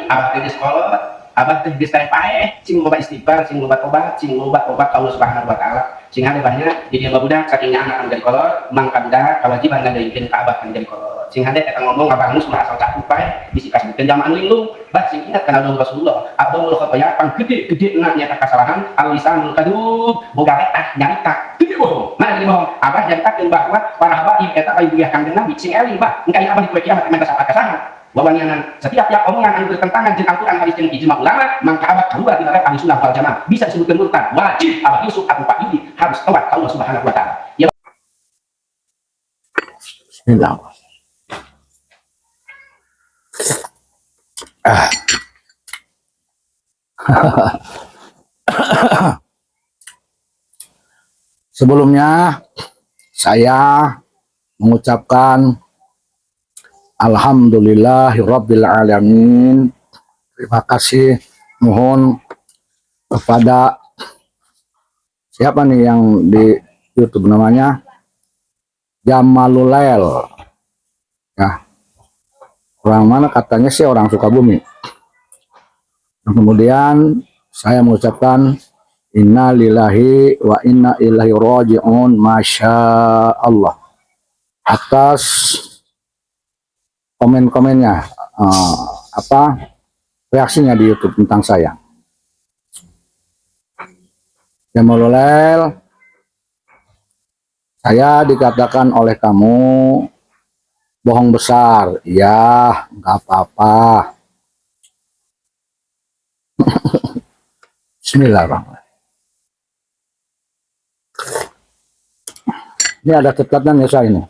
abah teh geus kolot, abah teh geus teh paeh, cing loba istighfar, cing loba tobat, cing loba tobat ka Allah Subhanahu wa taala. Sing ada banyak di dia babudak saking anak jadi kolot, mangkanda kewajiban ngadaikeun ka abah jadi kolot. Sing hade eta ngomong abah ngus mah asal cakup paeh bisi kasihkeun jamaan lindung. Bah sing ingat kana dong Rasulullah, abdul khotoya pang gede-gede na nyata kasalahan, alisanul kadub, boga eta nyarita. Gede bohong. Mana gede bohong? Abah nyaritakeun bahwa para habaib eta aya diah kanjeng Nabi sing eling bah, engkai abah di poe kiamat menta saat kasaha. Wawangianan setiap omongan anu bertentangan jeung Al-Qur'an hadis jeung ijma ulama maka abah keluar di ahli sunnah wal jamaah bisa disebutkeun murtad wajib abah Yusuf atau Pak Yudi harus tobat Allah Subhanahu wa taala ya. Bismillah. Sebelumnya saya mengucapkan Alhamdulillahirabbil alamin. Terima kasih mohon kepada siapa nih yang di YouTube namanya Jamalulail. Ya. Orang mana katanya sih orang Sukabumi. Kemudian saya mengucapkan inna lillahi wa inna ilaihi raji'un masya Allah atas komen-komennya reaksinya di YouTube tentang saya. Jamalulail, saya dikatakan oleh kamu bohong besar. Ya, nggak apa-apa. Bismillahirrahmanirrahim. Ini ada catatan ya saya ini.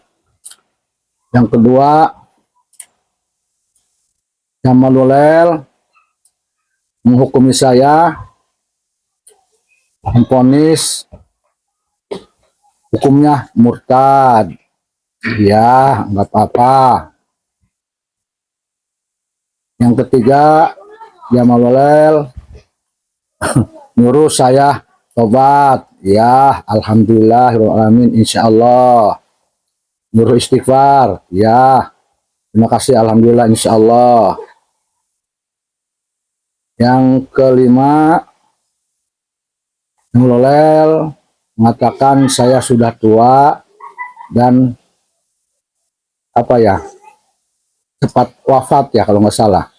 Yang kedua, Jamalulail menghukumi saya, memvonis hukumnya murtad. Ya, nggak apa-apa. Yang ketiga, Jamalulail nyuruh saya tobat. Ya, alhamdulillahirrahmanirrahim, insyaallah. Nyuruh istighfar. Ya, terima kasih, alhamdulillah, insyaallah. Yang kelima, Jamalulail mengatakan saya sudah tua dan cepat wafat ya kalau nggak salah.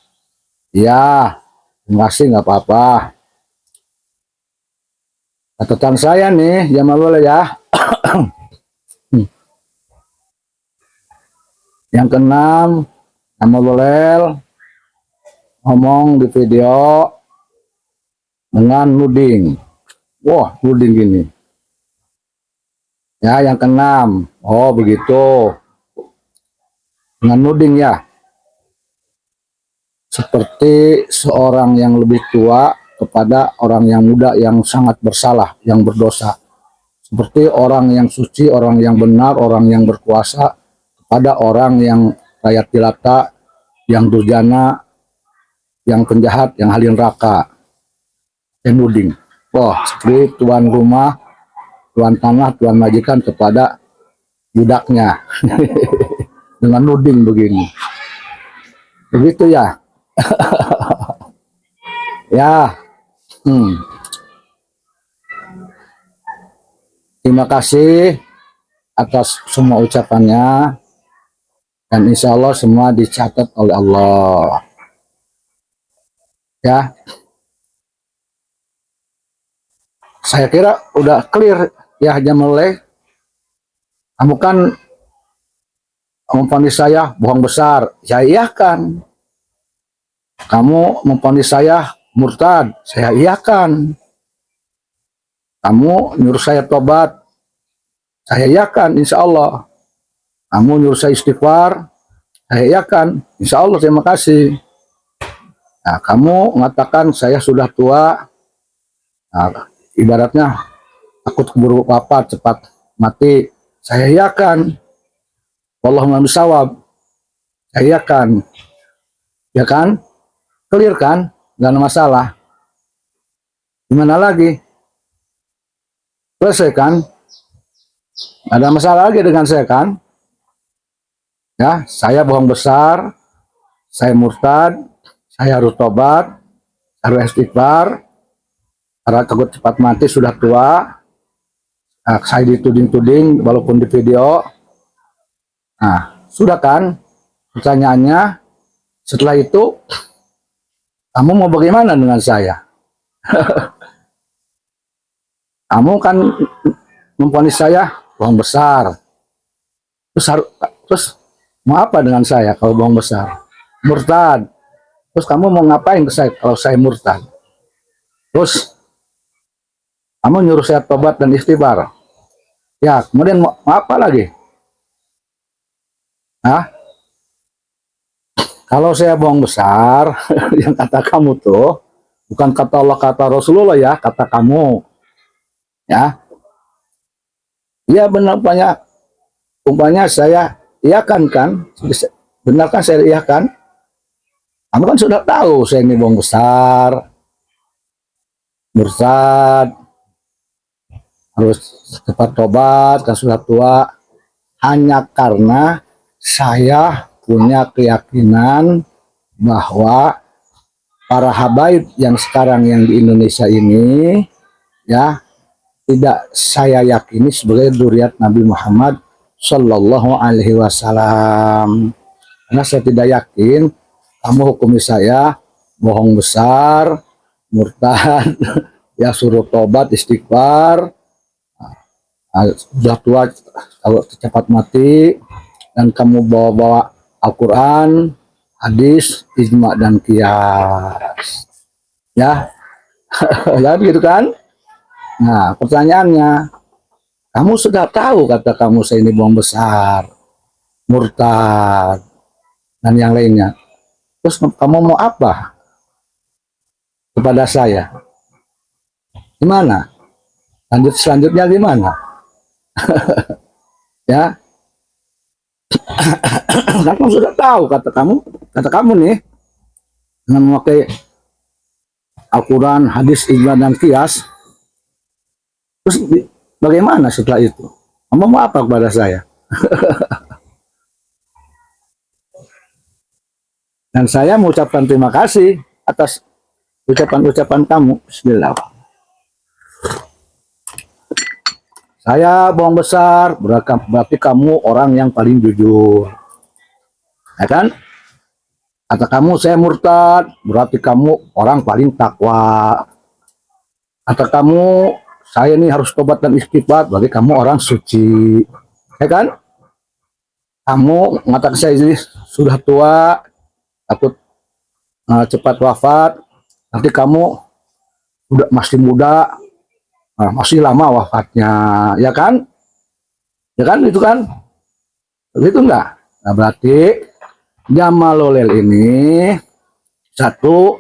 Ya, terima kasih, nggak apa-apa. Catatan saya nih, Jamalulail ya. Yang keenam, Jamalulail ngomong di video dengan nuding. Wah, nuding gini. Ya, yang keenam. Oh, begitu. Dengan nuding ya. Seperti seorang yang lebih tua kepada orang yang muda yang sangat bersalah, yang berdosa. Seperti orang yang suci, orang yang benar, orang yang berkuasa kepada orang yang rakyat jelata, yang durjana, yang penjahat, yang ahli neraka. Nuding. Wah, seperti tuan rumah, tuan tanah, tuan majikan kepada budaknya. Dengan nuding begini. Begitu ya. Ya. Terima kasih atas semua ucapannya. Dan insya Allah semua dicatat oleh Allah. Ya. Saya kira udah clear ya, Jamalulail. Kamu kan memvonis saya bohong besar. Saya iyakan. Kamu memvonis saya murtad. Saya iyakan. Kamu nyuruh saya tobat. Saya iyakan, insya Allah. Kamu nyuruh saya istighfar. Saya iyakan, insya Allah, terima kasih. Nah, kamu mengatakan saya sudah tua. Nah, ibaratnya takut keburu wafat, cepat mati. Saya iyakan. Wallahumma bisawab. Saya iyakan. Ya kan? Clear kan? Nggak ada masalah. Gimana lagi? Selesai kan? Nggak ada masalah lagi dengan saya kan? Ya, saya bohong besar. Saya murtad. saya harus tobat, harus istighfar, karena takut cepat mati, sudah tua. Nah, saya dituding-tuding walaupun di video. Nah, sudah kan? Pertanyaannya, setelah itu, kamu mau bagaimana dengan saya? Kamu kan memvonis saya bohong besar. Terus mau apa dengan saya kalau bohong besar? Murtad. Terus kamu mau ngapain ke saya kalau saya murtad? Terus kamu nyuruh saya tobat dan istighfar. Ya, kemudian mau apa lagi? Hah? Kalau saya bohong besar, yang kata kamu tuh, bukan kata Allah, kata Rasulullah ya, kata kamu. Ya, iya benar, umpamanya saya iakan kan, benar kan saya iakan? Kamu kan sudah tahu saya ini bohong besar, murtad, harus cepat tobat, kan sudah tua. Hanya karena saya punya keyakinan bahwa para habaib yang sekarang yang di Indonesia ini, ya, tidak saya yakini sebagai dzurriat Nabi Muhammad Shallallahu Alaihi Wasallam. Karena saya tidak yakin, kamu hukumi saya bohong besar, murtad, ya suruh tobat, istighfar, sudah tua, kalau cepat mati, dan kamu bawa-bawa Al-Quran, hadis, ijma dan qiyas. Ya, ya gitu kan? Nah, pertanyaannya, kamu sudah tahu kata kamu saya ini bohong besar, murtad, dan yang lainnya. Terus kamu mau apa kepada saya? Gimana? Selanjutnya gimana? Ya, kamu sudah tahu kata kamu nih, dengan memakai Al-Quran, hadis, ijma dan qiyas. Terus bagaimana setelah itu? Kamu mau apa kepada saya? Dan saya mengucapkan terima kasih atas ucapan-ucapan kamu. Bismillah. Saya bohong besar, berarti kamu orang yang paling jujur. Ya kan? Kata kamu saya murtad, berarti kamu orang paling takwa. Kata kamu saya ini harus tobat dan istighfar, berarti kamu orang suci. Ya kan? Kamu mengatakan saya ini sudah tua, takut cepat wafat, nanti kamu udah masih muda, masih lama wafatnya, ya kan? Ya kan, itu kan? Begitu enggak? Nah, berarti Jamalulil ini satu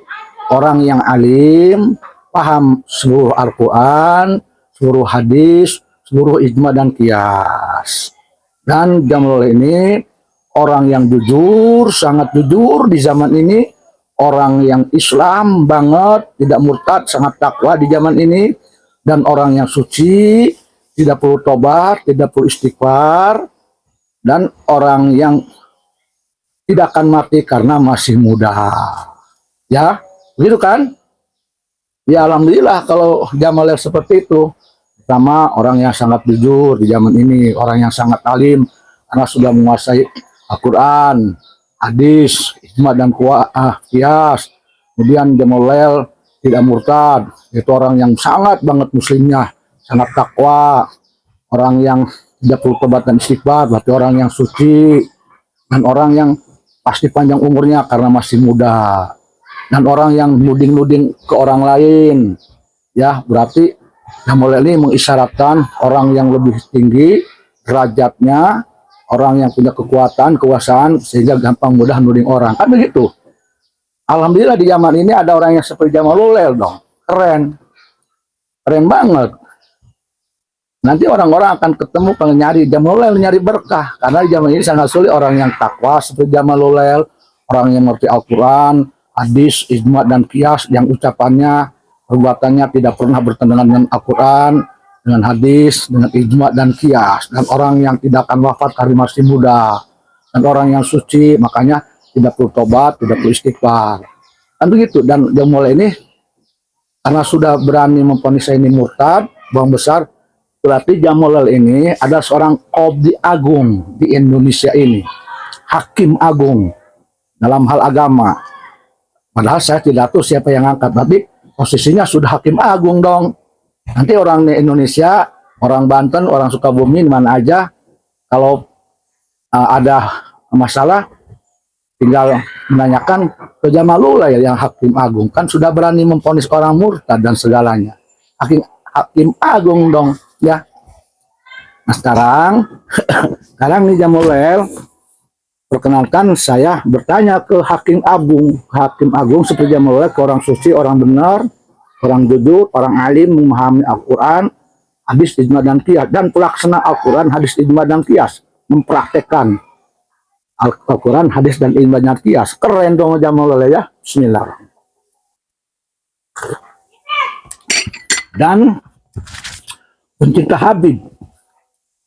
orang yang alim, paham seluruh Al-Quran, seluruh hadis, seluruh ijma dan qiyas. Dan Jamalulil ini orang yang jujur, sangat jujur di zaman ini, orang yang Islam banget, tidak murtad, sangat takwa di zaman ini, dan orang yang suci, tidak perlu tobat, tidak perlu istighfar, dan orang yang tidak akan mati karena masih muda. Ya, begitu kan? Ya, alhamdulillah kalau Jamalulil seperti itu. Pertama, orang yang sangat jujur di zaman ini, orang yang sangat alim karena sudah menguasai Al-Quran, hadis, ijma dan qiyas. Kemudian Jamalulil tidak murtad, itu orang yang sangat banget muslimnya, sangat takwa, orang yang tidak perlu tobat dan istighfar, berarti orang yang suci, dan orang yang pasti panjang umurnya karena masih muda, dan orang yang nuding-nuding ke orang lain, ya berarti Jamalulil ini mengisyaratkan orang yang lebih tinggi derajatnya, orang yang punya kekuatan, kekuasaan, sehingga gampang mudah nuding orang, kan begitu. Alhamdulillah di zaman ini ada orang yang seperti Jamalulil dong, keren banget. Nanti orang-orang akan ketemu pengen nyari Jamalulil, nyari berkah, karena di zaman ini sangat sulit orang yang takwa seperti Jamalulil, orang yang mengerti Al-Quran, hadis, ijma dan qiyas, yang ucapannya, perbuatannya tidak pernah bertentangan dengan Al-Quran, dengan hadis, dengan ijma dan qiyas, dan orang yang tidak akan wafat karena masih muda, dan orang yang suci, makanya tidak perlu tobat, tidak perlu istighfar. Kan begitu. Dan Jamul ini karena sudah berani memvonis saya ini murtad, bohong besar, berarti Jamul ini adalah seorang qadhi agung di Indonesia ini, hakim agung dalam hal agama. Padahal saya tidak tahu siapa yang angkat, tapi posisinya sudah hakim agung dong. Nanti orang Indonesia, orang Banten, orang Sukabumi, mana aja, kalau ada masalah, tinggal menanyakan ke Jamalullah ya, yang hakim agung. Kan sudah berani memvonis orang murtad dan segalanya. Hakim agung dong, ya. Nah sekarang nih Jamulel, perkenalkan saya bertanya ke hakim agung seperti Jamulel, ke orang suci, orang benar, orang jujur, orang alim, memahami Al-Quran, hadis, ijma, dan qiyas, dan pelaksana Al-Quran, hadis, ijma, dan qiyas, mempraktekkan Al-Quran, hadis, dan ijma, dan qiyas. Keren dong Jamulel ya. Bismillahirrahmanirrahim. Dan pencinta Habib,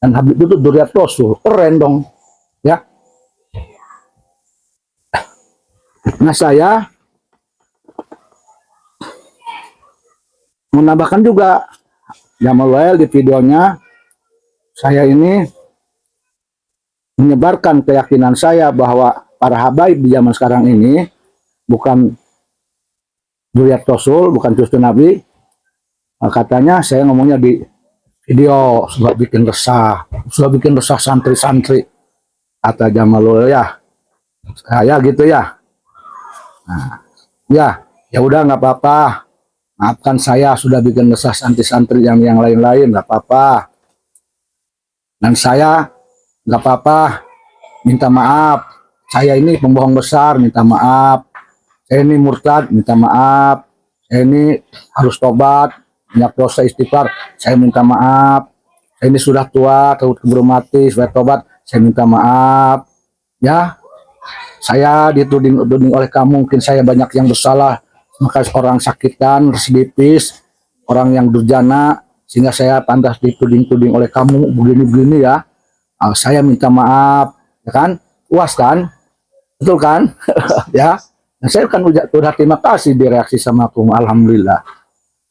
dan Habib itu dzurriyyat Rasul. Keren dong ya. Nah saya menambahkan juga, Jamulel di videonya, saya ini menyebarkan keyakinan saya bahwa para habaib di zaman sekarang ini bukan dzurriyyat Rasul, bukan cucu Nabi. Katanya saya ngomongnya di video sudah bikin resah santri-santri, kata Jamulel ya. Saya gitu ya. Nah, ya udah nggak apa-apa. Maafkan saya sudah bikin resah santri-santri yang lain-lain, nggak apa-apa. Dan saya nggak apa-apa, minta maaf. Saya ini pembohong besar, minta maaf. Saya ini murtad, minta maaf. Saya ini harus tobat, banyak dosa, istighfar. Saya minta maaf. Saya ini sudah tua, keburu mati, supaya tobat. Saya minta maaf. Ya, saya dituding oleh kamu, mungkin saya banyak yang bersalah. Maka orang sakitan, residipis, orang yang durjana, sehingga saya pantas dituding oleh kamu begini-begini ya. Saya minta maaf, ya kan? Puas kan? Betul kan? Ya. Nah, saya kan udah terima kasih di reaksi sama aku, alhamdulillah.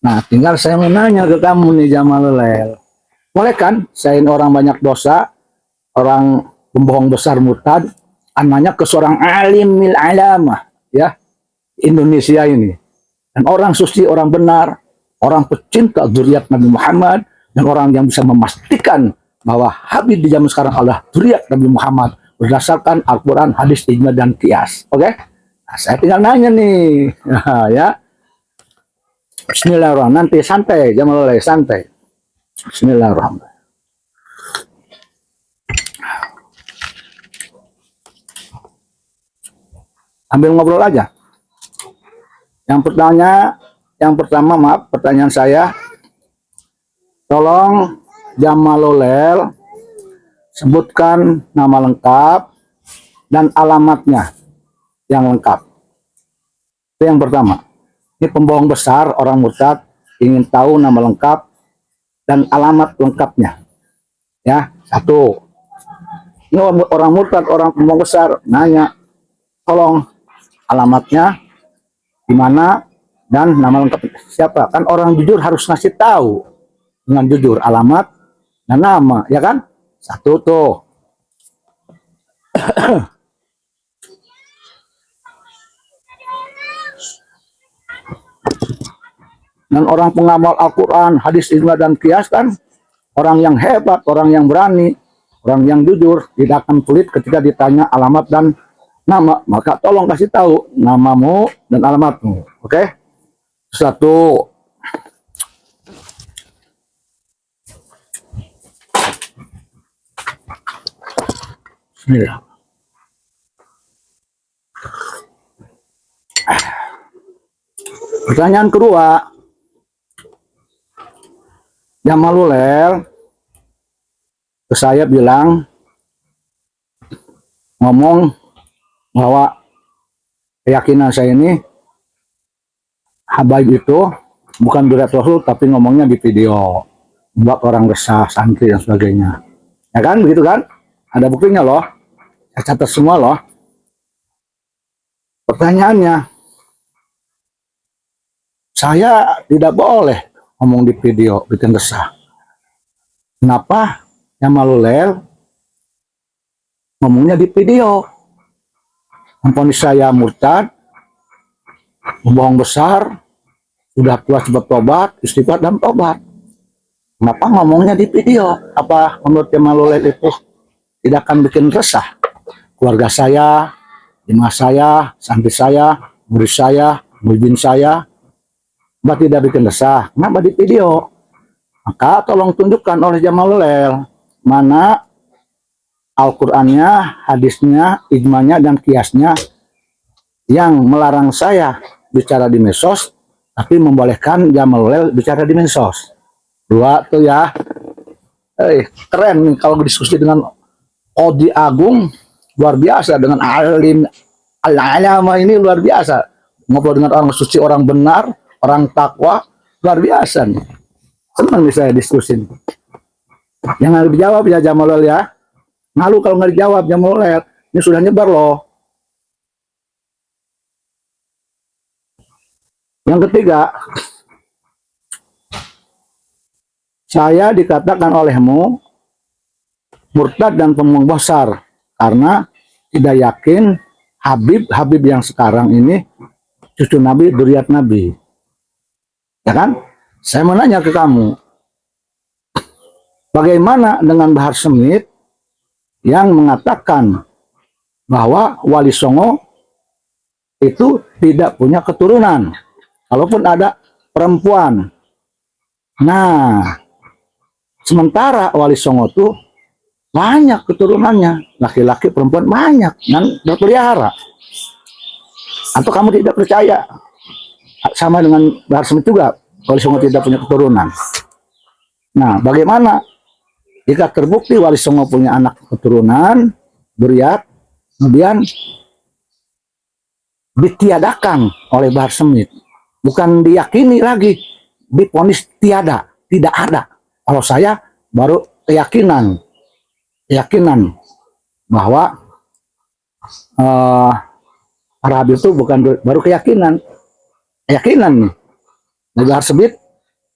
Nah, tinggal saya menanya ke kamu nih Jamulel. Boleh kan? Saya ini orang banyak dosa, orang pembohong besar murtad, anaknya ke seorang alimil alamah, ya, Indonesia ini. Dan orang suci, orang benar, orang pecinta dzurriyyat Nabi Muhammad, dan orang yang bisa memastikan bahwa Habib di zaman sekarang adalah dzurriyyat Nabi Muhammad berdasarkan Al-Quran, hadis, ijma, dan qiyas. Oke? Nah, saya tinggal nanya nih. Ya. Bismillahirrahmanirrahim. Nanti santai, Jamulel, santai. Bismillahirrahmanirrahim. Ambil ngobrol aja. Yang pertama, pertanyaan saya, tolong Jamulel sebutkan nama lengkap dan alamatnya yang lengkap. Itu yang pertama. Ini pembohong besar, orang murtad, ingin tahu nama lengkap dan alamat lengkapnya. Ya, satu. Ini orang murtad, orang pembohong besar, nanya, tolong alamatnya di mana dan nama lengkap siapa. Kan orang jujur harus ngasih tahu dengan jujur alamat dan nama, ya kan? Satu tuh. Dan orang pengamal Al-Quran, hadis, ijma, dan qiyas kan orang yang hebat, orang yang berani, orang yang jujur, tidak akan pelit ketika ditanya alamat dan nama. Maka tolong kasih tahu namamu dan alamatmu. Oke? Satu. Bismillah. Pertanyaan kedua, Jamulel ke saya bilang, ngomong bahwa keyakinan saya ini habaib itu bukan dzurriyyat Rasul, tapi ngomongnya di video buat orang resah, santri dan sebagainya. Ya kan, begitu kan? Ada buktinya loh. Saya catat semua loh. Pertanyaannya, saya tidak boleh ngomong di video, bikin resah. Kenapa Jamalulel ngomongnya di video? Memponis saya murtad, bohong besar, sudah tua cepat tobat, istighfar dan tobat. Kenapa ngomongnya di video? Apa menurut Jamalulel itu tidak akan bikin resah? Keluarga saya, jemaah saya, santri saya, murid saya, muridin saya, apa tidak bikin resah? Kenapa di video? Maka tolong tunjukkan oleh Jamalulel mana Al-Qur'annya, hadisnya, ijmanya, dan kiasnya yang melarang saya bicara di medsos, tapi membolehkan Jamalulel bicara di medsos. Dua tuh ya. Keren nih kalau diskusi dengan Qadhi Agung, luar biasa, dengan alim al-alama ini luar biasa. Ngobrol dengan orang suci, orang benar, orang takwa, luar biasa nih. Senang nih saya diskusi. Yang dijawab ya Jamalulel ya. Malu kalau nggak dijawab Jamalulel. Ini sudah nyebar loh. Yang ketiga, saya dikatakan olehmu murtad dan pembohong besar karena tidak yakin Habib yang sekarang ini cucu Nabi, dzurriyyat Nabi. Ya kan? Saya mau nanya ke kamu, bagaimana dengan Bahar Smith yang mengatakan bahwa Wali Songo itu tidak punya keturunan, kalaupun ada perempuan. Nah, sementara Wali Songo itu banyak keturunannya, laki-laki, perempuan banyak, dan berpelihara. Atau kamu tidak percaya? Sama dengan Bahar Smith juga, Wali Songo tidak punya keturunan. Nah, bagaimana jika terbukti Wali Songo punya anak keturunan, dzurriyyat, kemudian ditiadakan oleh Bahar Smith, bukan diyakini lagi, diponis tiada, tidak ada. Kalau saya baru keyakinan bahwa para Habib itu bukan baru keyakinan nih. Bahar Smith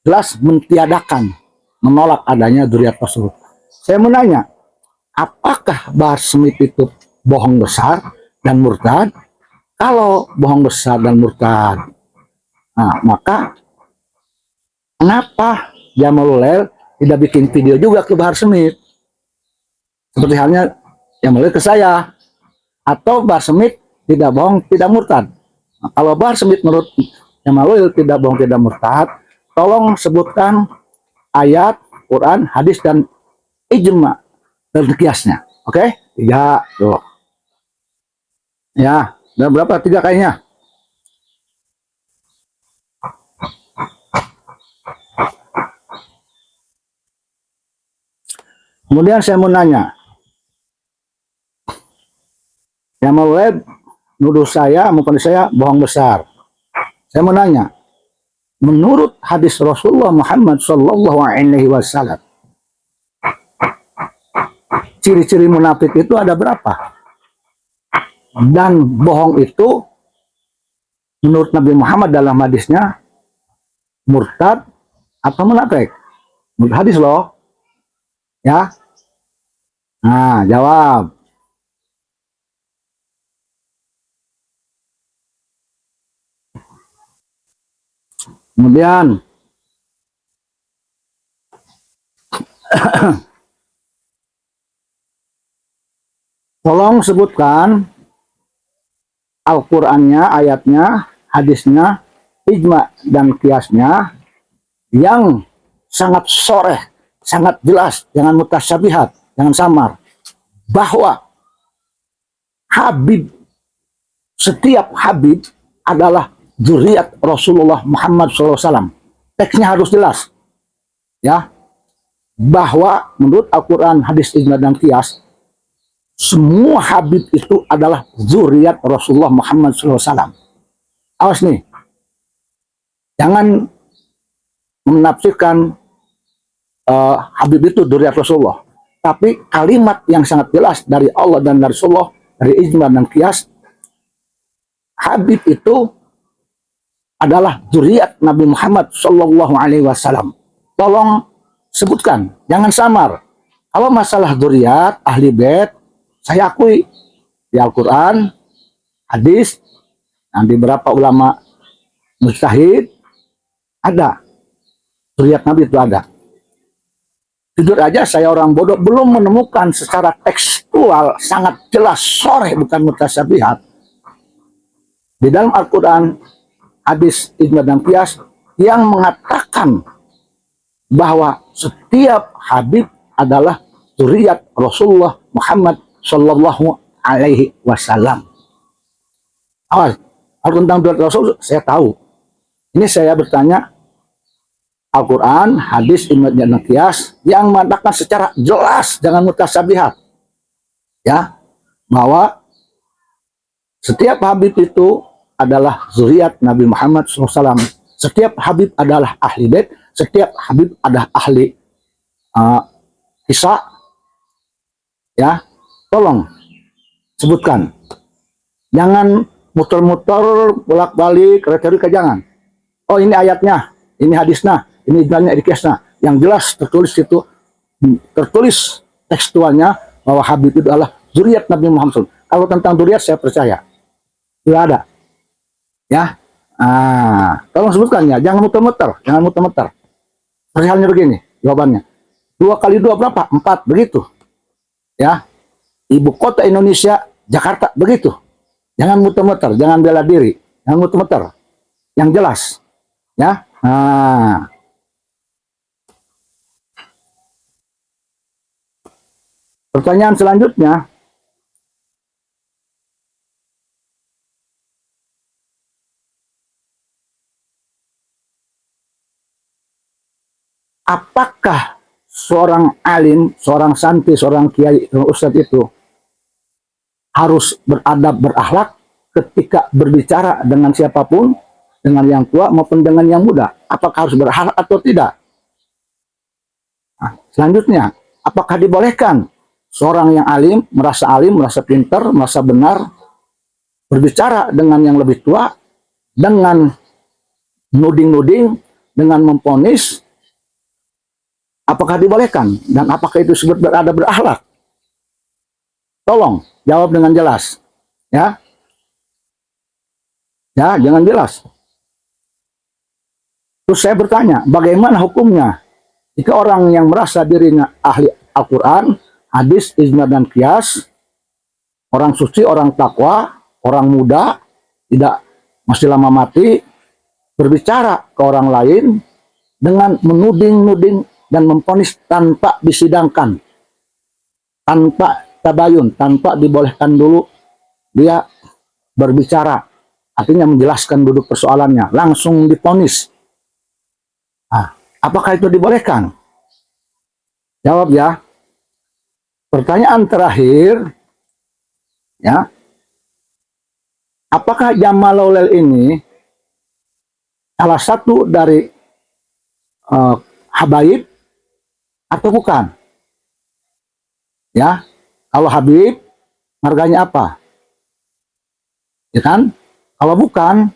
jelas mentiadakan, menolak adanya dzurriyyat Rasul. Saya menanya, apakah Bahar Smith itu bohong besar dan murtad? Kalau bohong besar dan murtad, nah, maka kenapa Jamalulel tidak bikin video juga ke Bahar Smith? Seperti halnya Jamalulel ke saya. Atau Bahar Smith tidak bohong, tidak murtad. Nah, kalau Bahar Smith menurut Jamalulel tidak bohong, tidak murtad, tolong sebutkan ayat, Quran, hadis, dan ijma dan kiasnya. Oke? 3 tuh. Ya, dan berapa? 3 kayaknya. Kemudian saya mau nanya, Jamalulel nuduh saya, memponis saya bohong besar. Saya mau nanya, menurut hadis Rasulullah Muhammad Sallallahu Alaihi Wasallam, ciri-ciri munafik itu ada berapa? Dan bohong itu menurut Nabi Muhammad dalam hadisnya murtad atau munafik? Menurut hadis loh. Ya. Nah, jawab. Kemudian tolong sebutkan Al-Qur'annya, ayatnya, hadisnya, ijma dan kiasnya yang sangat soreh, sangat jelas, jangan mutasyabihat, jangan samar, bahwa setiap Habib adalah dzurriyyat Rasulullah Muhammad SAW. Teksnya harus jelas, ya, bahwa menurut Al-Quran, hadis, ijma, dan kias, semua Habib itu adalah dzurriyyat Rasulullah Muhammad SAW. Awas nih, jangan menafsirkan Habib itu dzurriyyat Rasulullah, tapi kalimat yang sangat jelas dari Allah dan dari Rasulullah, dari ijma dan kias, Habib itu adalah zuriat Nabi Muhammad Shallallahu Alaihi Wasallam. Tolong sebutkan, jangan samar. Kalau masalah zuriat ahli bait, saya akui di Al-Quran, hadis, dan di beberapa ulama mujtahid ada zuriat Nabi itu ada. Jujur aja saya orang bodoh belum menemukan secara tekstual sangat jelas sore bukan mutasyabihat di dalam Al-Quran, hadis, ijma dan qiyas yang mengatakan bahwa setiap Habib adalah zuriat Rasulullah Muhammad Sallallahu Alaihi Wasallam. Awas, kalau tentang zuriat Rasul saya tahu. Ini saya bertanya Al-Quran, hadis, ijma dan qiyas yang mengatakan secara jelas jangan mutasyabihat, ya, bahwa setiap Habib itu adalah zuriat Nabi Muhammad SAW. Setiap Habib adalah ahli bait, setiap Habib adalah ahli kisah. Ya, tolong sebutkan. Jangan muter-muter bolak-balik retorika, jangan. Oh ini ayatnya, ini hadisnya, ini ijmanya, ini kiasnya. Yang jelas tertulis itu, tertulis tekstualnya bahwa Habib itu adalah zuriat Nabi Muhammad SAW. Kalau tentang zuriat saya percaya, tidak ada. Ya, tolong sebutkan ya, jangan muter-muter, jangan muter-muter. Persoalannya begini, jawabannya. 2 kali 2 berapa? 4, begitu. Ya, ibu kota Indonesia, Jakarta, begitu. Jangan muter-muter, jangan bela diri, jangan muter-muter. Yang jelas, ya. Pertanyaan selanjutnya. Apakah seorang alim, seorang santri, seorang kiai, ustadz itu harus beradab, berakhlak ketika berbicara dengan siapapun, dengan yang tua maupun dengan yang muda? Apakah harus berakhlak atau tidak? Selanjutnya, apakah dibolehkan seorang yang alim, merasa pintar, merasa benar, berbicara dengan yang lebih tua, dengan nuding-nuding, dengan memponis? Apakah dibolehkan? Dan apakah itu disebut beradab, berakhlak? Tolong jawab dengan jelas. Ya, ya, jangan jelas. Terus saya bertanya, bagaimana hukumnya jika orang yang merasa dirinya ahli Al-Quran, hadis, ijma dan qiyas, orang suci, orang takwa, orang muda, tidak masih lama mati, berbicara ke orang lain dengan menuding-nuding dan memponis tanpa disidangkan, tanpa tabayun, tanpa dibolehkan dulu dia berbicara, artinya menjelaskan duduk persoalannya, langsung diponis. Apakah itu dibolehkan? Jawab ya. Pertanyaan terakhir, ya, apakah Jamalaulil ini salah satu dari habaib atau bukan? Ya, kalau Habib, harganya apa? Ya kan? Kalau bukan,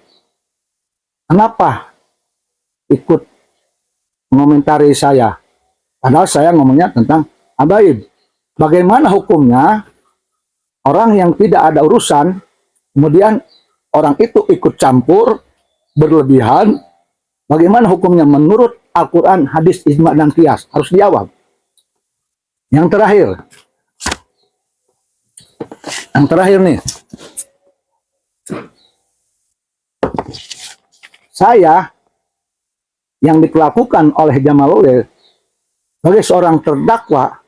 kenapa ikut mengomentari saya? Padahal saya ngomongnya tentang habaib. Bagaimana hukumnya orang yang tidak ada urusan, kemudian orang itu ikut campur, berlebihan? Bagaimana hukumnya menurut Al-Quran, hadis, ijma, dan qiyas? Harus dijawab. Yang terakhir. Yang terakhir nih. Saya yang diperlakukan oleh Jamalaulil sebagai seorang terdakwa,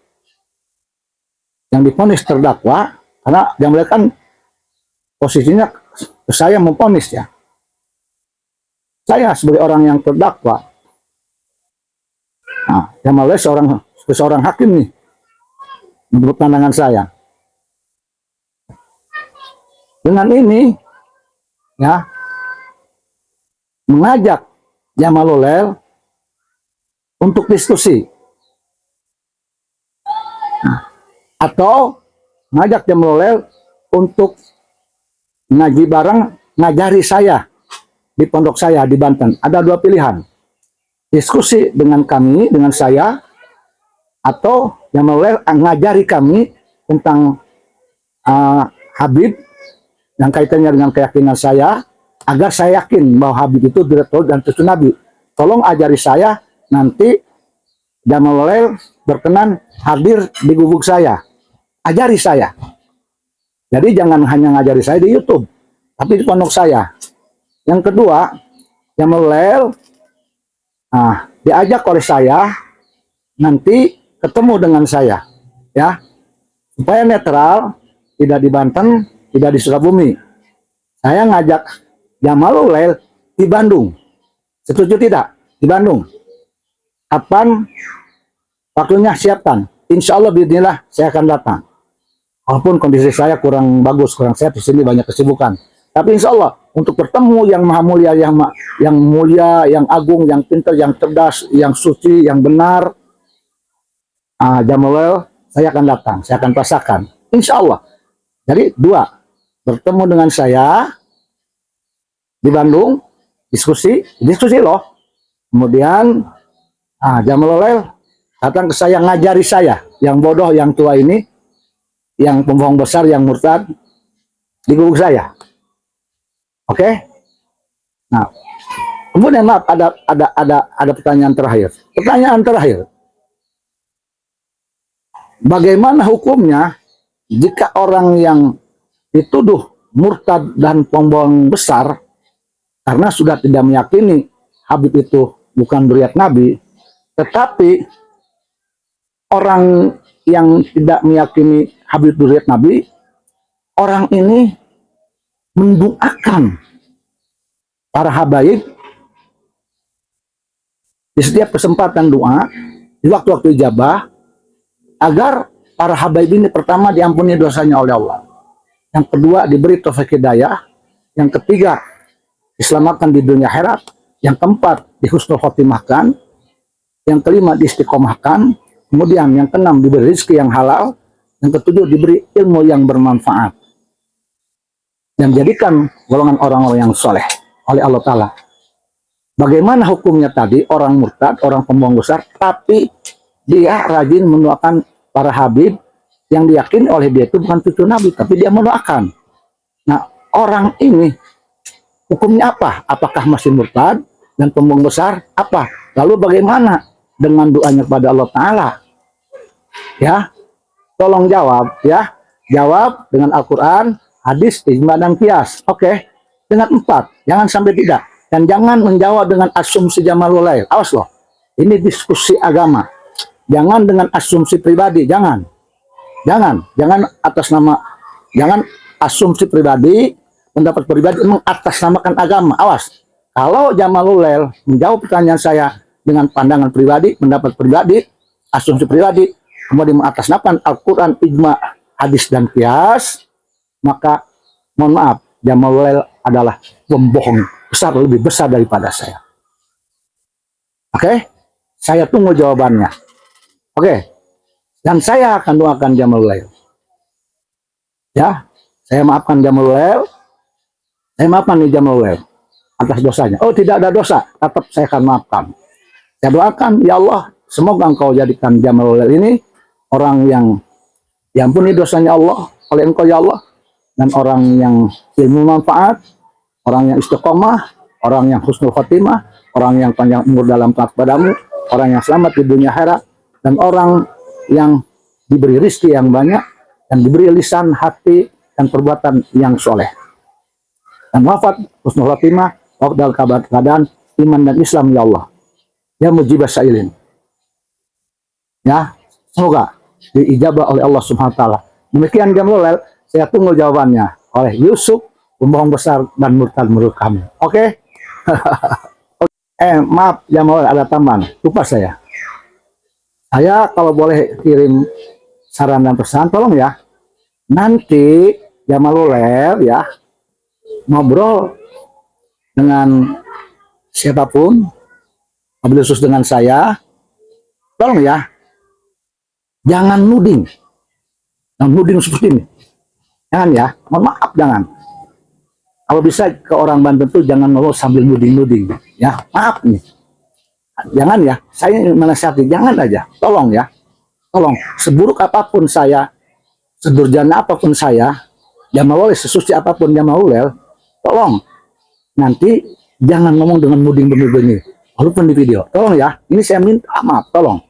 yang diponis terdakwa, karena Jamalaulil kan posisinya saya memponis ya. Saya sebagai orang yang terdakwa. Nah, Jamalaulil seorang hakim nih, menurut pandangan saya. Dengan ini, ya, mengajak Jamalaulil untuk diskusi, atau mengajak Jamalaulil untuk ngaji bareng, ngajari saya di pondok saya di Banten, ada dua pilihan. Diskusi dengan kami, dengan saya, atau yang mulai ngajari kami tentang Habib yang kaitannya dengan keyakinan saya, agar saya yakin bahwa Habib itu direktur dan cucu Nabi. Tolong ajari saya, nanti Jamalulail berkenan hadir di gubuk saya. Ajari saya. Jadi jangan hanya ngajari saya di YouTube, tapi di pondok saya. Yang kedua, Jamalulail diajak oleh saya, nanti ketemu dengan saya, ya, supaya netral, tidak di Banten, tidak di Sukabumi. Saya ngajak Jamalulail di Bandung. Setuju tidak? Di Bandung. Kapan waktunya siapkan? Insya Allah bismillah saya akan datang. Walaupun kondisi saya kurang bagus, kurang sehat, di sini banyak kesibukan. Tapi insya Allah untuk bertemu yang maha mulia, yang mulia, yang agung, yang pintar, yang cerdas, yang suci, yang benar, Jamalulail saya akan datang, saya akan rasakan. Insya Allah. Jadi dua, bertemu dengan saya di Bandung, diskusi loh. Kemudian Jamalulail datang ke saya, ngajari saya, yang bodoh, yang tua ini, yang pembohong besar, yang murtad, di gubuk saya. Oke? Nah, kemudian maaf, ada pertanyaan terakhir. Pertanyaan terakhir. Bagaimana hukumnya jika orang yang dituduh murtad dan pembohong besar karena sudah tidak meyakini Habib itu bukan zuriat Nabi, tetapi orang yang tidak meyakini Habib zuriat Nabi, orang ini mendoakan para habaib di setiap kesempatan doa, di waktu-waktu ijabah, agar para habaib ini pertama diampuni dosanya oleh Allah, yang kedua diberi taufik hidayah, yang ketiga diselamatkan di dunia akhirat, yang keempat dihusnul khotimahkan, yang kelima diistiqomahkan, kemudian yang keenam diberi rezeki yang halal, yang ketujuh diberi ilmu yang bermanfaat, dan jadikan golongan orang-orang yang soleh oleh Allah Ta'ala. Bagaimana hukumnya tadi orang murtad, orang pembohong besar, tapi dia rajin mendoakan para habib yang diyakini oleh dia itu bukan cucu Nabi, tapi dia mendoakan. Nah, orang ini hukumnya apa? Apakah masih murtad dan pembohong besar? Apa? Lalu bagaimana dengan doanya kepada Allah Ta'ala? Ya, tolong jawab ya. Jawab dengan Al-Quran, hadis, ijma, dan qiyas. Oke, dengan 4. Jangan sampai tidak. Dan jangan menjawab dengan asumsi Jamalulail. Awas loh. Ini diskusi agama. Jangan dengan asumsi pribadi. Jangan atas nama, jangan asumsi pribadi, pendapat pribadi mengatasnamakan agama. Awas. Kalau Jamalulail menjawab pertanyaan saya dengan pandangan pribadi, pendapat pribadi, asumsi pribadi, kemudian mengatasnamakan Al-Quran, ijma, hadis, dan qiyas, maka mohon maaf, Jamalulail adalah pembohong besar, lebih besar daripada saya. Oke? Saya tunggu jawabannya. Oke? Dan saya akan doakan Jamalulail. Ya, saya maafkan Jamalulail. Saya maafkan nih Jamalulail atas dosanya. Oh, tidak ada dosa, tetap saya akan maafkan. Saya doakan, ya Allah, semoga engkau jadikan Jamalulail ini orang yang diampuni dosanya Allah oleh engkau ya Allah, dan orang yang ilmu manfaat, orang yang istiqomah, orang yang husnul khotimah, orang yang panjang umur dalam taat padamu, orang yang selamat di dunia akhirat, dan orang yang diberi rizki yang banyak, dan diberi lisan, hati, dan perbuatan yang soleh. Dan wafat husnul khotimah, wafat dalam keadaan iman dan Islam ya Allah. Ya mujibah sa'ilin. Ya, semoga diijabah oleh Allah Subhanahu wa taala. Demikian Jamalulail, saya tunggu jawabannya oleh Yusuf, pembohong besar dan murtad menurut kami. Oke? Maaf Jamalulail, ada tambahan. Lupa saya. Saya kalau boleh kirim saran dan pesan, tolong ya. Nanti Jamalulail ya ngobrol dengan siapapun, mobil khusus dengan saya, tolong ya, jangan nuding. Jangan nuding seperti ini. Jangan ya, mohon maaf, jangan. Kalau bisa ke orang Banten tuh jangan ngomong sambil nuding-nuding, ya. Maaf nih, jangan ya. Saya menasihati, jangan aja. Tolong ya, tolong. Seburuk apapun saya, sedurjana apapun saya, Jamawal sesuci apapun Jamawal, tolong nanti jangan ngomong dengan nuding begini, walaupun di video. Tolong ya, ini saya minta maaf, tolong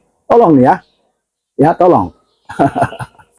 nih ya, ya tolong.